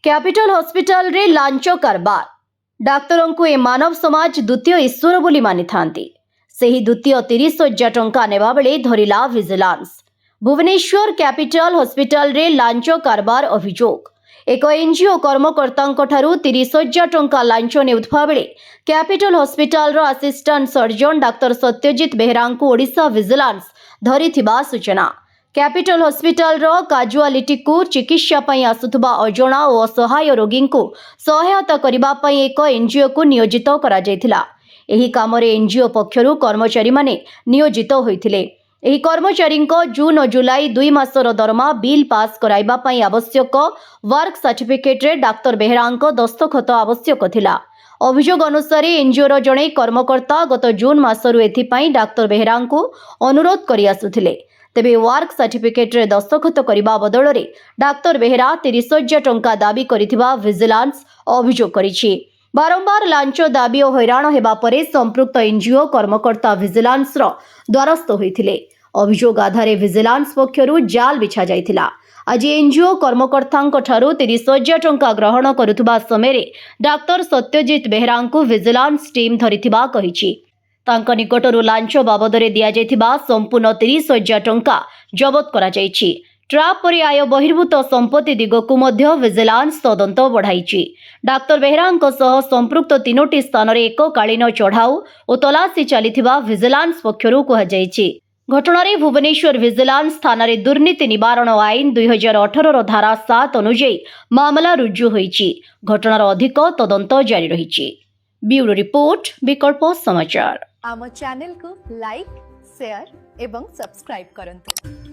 Capital hospital रे launch कारबार डाक्तरों को ए मानव समाज द्वितीय ईश्वर बोली मानी थांती सेही द्वितीय 30,000 टंका नेबा बेले धरिला विजिलेंस। भुवनेश्वर कैपिटल हॉस्पिटल रे लांच कारबार अभियोग एक एनजीओ कर्मकर्ता ठारू 30,000 टंका लांच नेउथबा बेले कैपिटल हॉस्पिटल रो assistant surgeon doctor Satyajit Behera को ओडिशा विजिलेंस धरिथिबा सूचना। कैपिटल हॉस्पिटल रो काजुआलिटी को चिकित्सा पई आसुथबा अजणा और असहाय रोगी को सहायता करिबा पई एक एनजीओ को नियोजित करा जायथिला। एही कामरे एनजीओ पक्षरु कर्मचारी माने नियोजित होइथिले। एही कर्मचारी को जून और जुलाई 2 मासर दरमा बिल पास कराइबा पई आवश्यक वर्क सर्टिफिकेट रे डाक्टर बेहरा दस्तखत आवश्यक थिला। अभियोग अनुसार एनजीओ रो जणे कर्मकर्ता गत जून मासरु एथिपई डाक्टर बेहरा को अनुरोध करि आसुथिले। तेबे वर्क सर्टिफिकेट रे दस्तखत करिबा बदल रे डाक्टर बेहरा 30,000 टंका दाबी करिथिबा विजिलेंस अभियोग करिछि। बारंबार लांच दाबी और हैरान हेबा परे संपृक्त एनजीओ कर्मकर्ता विजिलेंस रो द्वारस्थ होइथिले। अभियोग आधारे विजिलेंस पक्षरु जाल बिछा जायथिला। आज एनजीओ कर्मकर्ता ठारू 30,000 टंका ग्रहण करुथबा समय डाक्टर सत्यजित बेहरा को विजिलेंस टीम धरिथिबा कहिछि। तांका निकटरू लांच बाबदरे दिया जायथिबा संपूर्ण 30,000 टंका जबत करा जायछि। ट्राप परि आय बहिर्भूत संपत्ति दिगकु मध्य विजिलेंस तदंत बढ़ाइछि। डाक्टर बेहरा सह संपृक्त 3टी स्थान रे एककालीन चढ़ाऊ और तलाशी चलिथिबा विजिलेंस पक्षरु कहा जायछि। घटनारे भुवनेश्वर विजिलेंस थाना रे दुर्नीति निवारण आईन 2018 रो धारा 7 अनुଯାयी मामला रुजु होइछि। घटनार अधिक तदंत जारी रहिछि। ब्यूरो रिपोर्ट विकल्प समाचार। आम चैनल को लाइक शेयर एवं सब्सक्राइब करंतु।